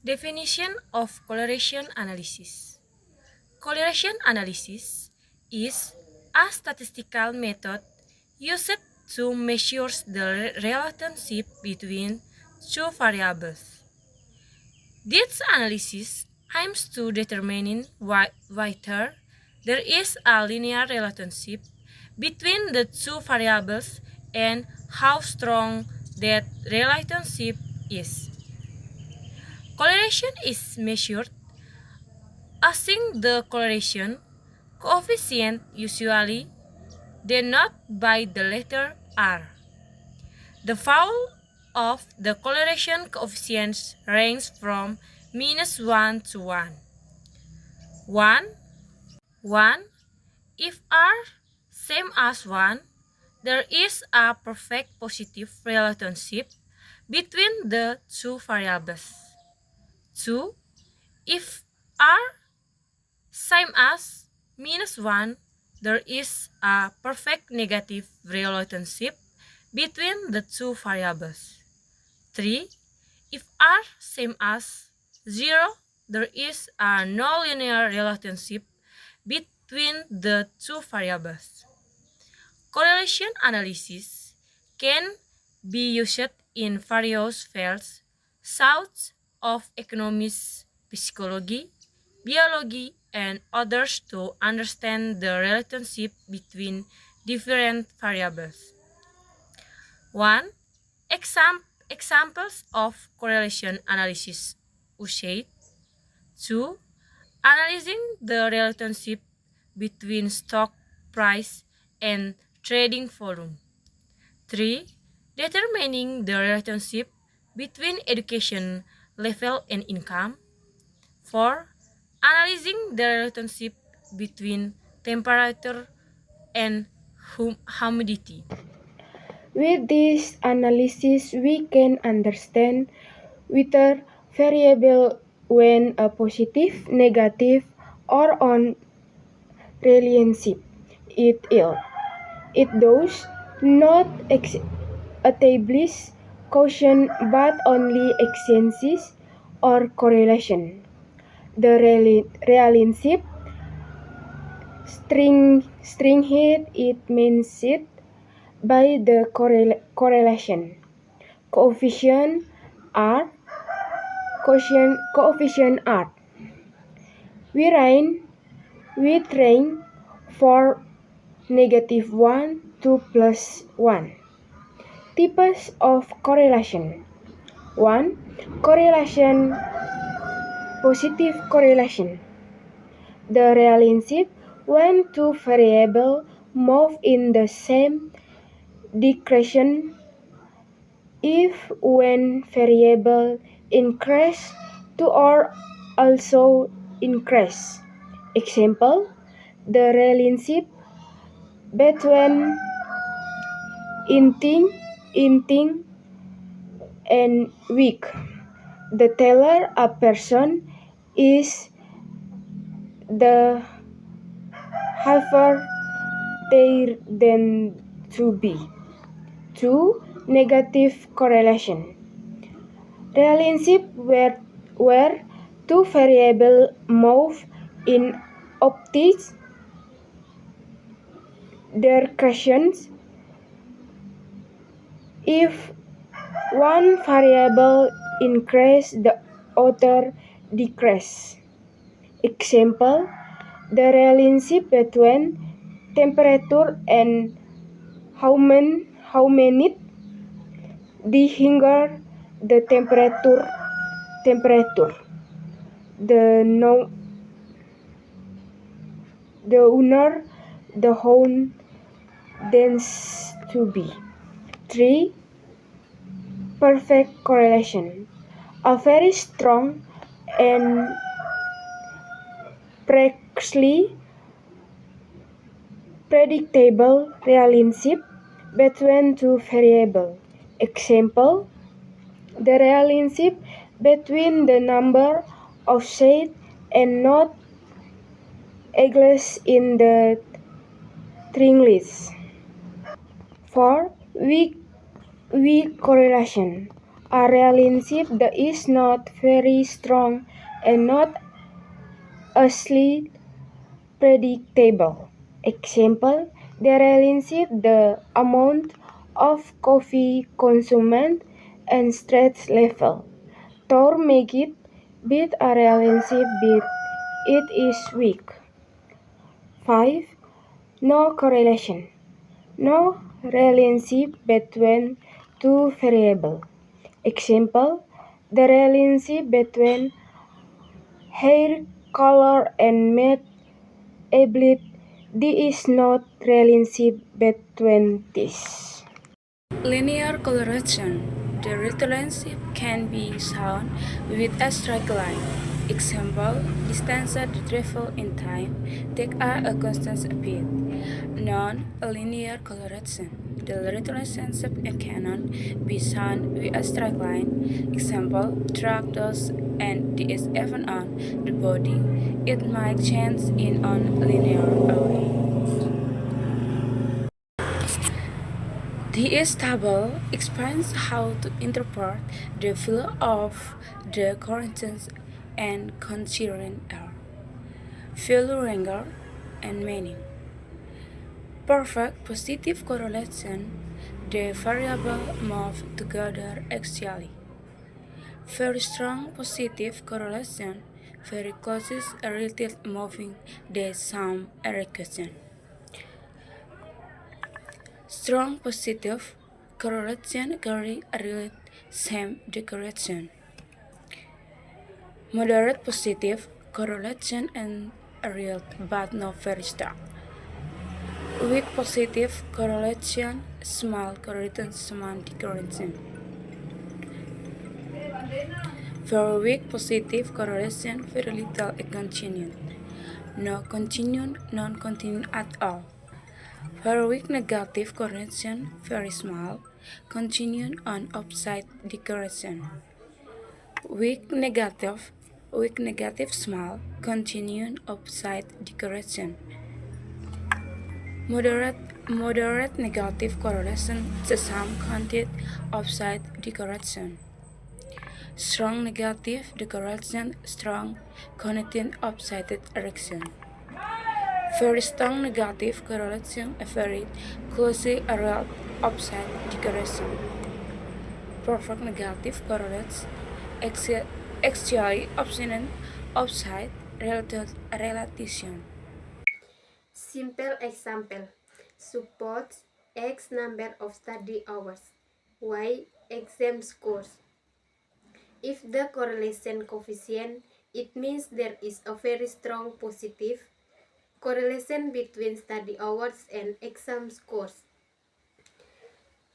Definition of correlation analysis. Correlation analysis is a statistical method used to measure the relationship between two variables. This analysis aims to determine whether there is a linear relationship between the two variables and how strong that relationship is. Correlation is measured using the correlation coefficient, usually denoted by the letter R. The value of the correlation coefficients range from -1 to 1. 1. If R same as 1, there is a perfect positive relationship between the two variables. 2. If R same as -1, there is a perfect negative relationship between the two variables. 3. If R same as 0, there is a nonlinear relationship between the two variables. Correlation analysis can be used in various fields such as economics, psychology, biology, and others to understand the relationship between different variables. 1. Examples of correlation analysis used. 2. Analyzing the relationship between stock price and trading volume. 3. Determining the relationship between education level and income. 4. Analyzing the relationship between temperature and humidity. With this analysis, we can understand whether variable when a positive, negative, or on relationship. It does not establish causation but only exchanges or correlation. The relationship strength it means it by the correlation coefficient R. We train for -1 to +1. Types of correlation. 1. Correlation. Positive correlation. The relationship when two variables move in the same direction if when variable increase two are also increase. Example, the relationship between eating and weak. The taller a person is, the heavier they tend to be. 2. Negative correlation. Relationship where two variables move in opposite directions. If one variable increases, the other decreases. Example, the relationship between temperature and how many the higher the temperature. The owner the home tends to be. 3. Perfect correlation. A very strong and precisely predictable relationship between two variables. Example, the relationship between the number of shades and not eggs in the string list. 4. Weak correlation. A relationship that is not very strong and not easily predictable. Example, the relationship the amount of coffee consumed and stress level. Thor make it beat a relationship beat it is weak. 5. No correlation. No relationship between two variables. Example, the relationship between hair color and math ability is not relationship between these. Linear coloration. The relationship can be shown with a straight line. Example, distance that travel in time take a constant speed. Non-linear coloration. The relationship cannot be shown with a straight line. Example, tractors and is even on the body. It might change in non-linear way. This table explains how to interpret the value of the correlations and considering value range and meaning. Perfect positive correlation, the variable move together axially. Very strong positive correlation, very closest related moving the same direction. Strong positive correlation carry a relate same direction. Moderate positive correlation and a real but not very strong. Weak positive correlation, small correlation, small correlation. Very weak positive correlation, very little continued. No continued, non-continued at all. Very weak negative correlation, very small, continued on opposite direction. Weak negative small, continued opposite direction. Moderate negative correlation, the same content opposite direction. Strong negative correlation, strong content opposite direction. Very strong negative correlation, a very closely around opposite direction. Perfect negative correlates actually opposite relation. Simple example. Suppose X number of study hours, Y exam scores. If the correlation coefficient, it means there is a very strong positive correlation between study hours and exam scores.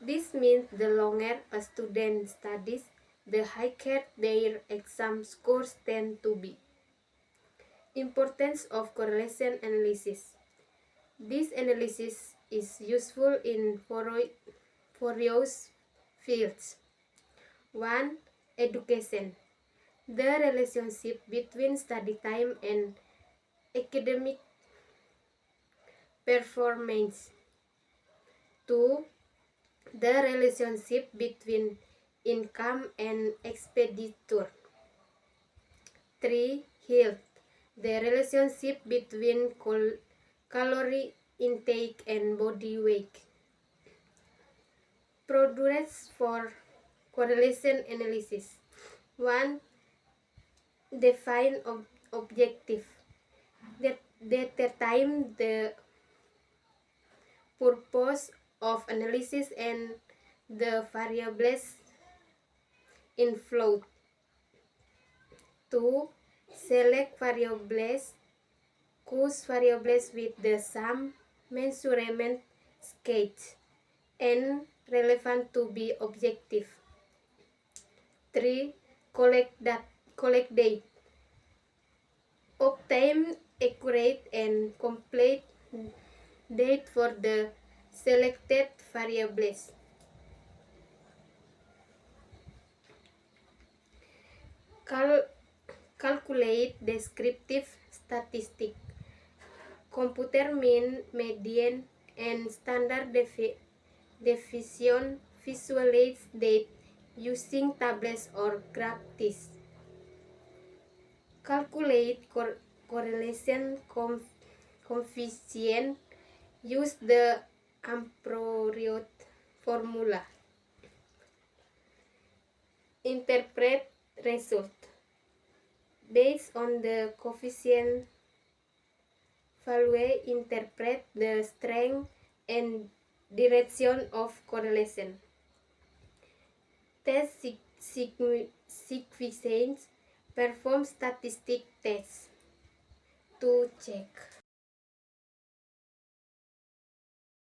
This means the longer a student studies, the higher their exam scores tend to be. Importance of correlation analysis. This analysis is useful in various fields. 1. Education. The relationship between study time and academic performance. 2. The relationship between income and expenditure. 3. Health. The relationship between calorie intake and body weight. Procedures for correlation analysis. 1. Define objective. Determine the purpose of analysis and the variables inflow. 2. Select variables. Choose variables with the same measurement sketch and relevant to be objective. 3. Collect data. Obtain accurate and complete data for the selected variables. Calculate descriptive statistic. Computer mean, median, and standard deviation visualize data using tablets or graphics. Calculate correlation coefficient. Use the appropriate formula. Interpret result. Based on the coefficient value, interpret the strength and direction of correlation. Test sequences. Perform statistic tests to check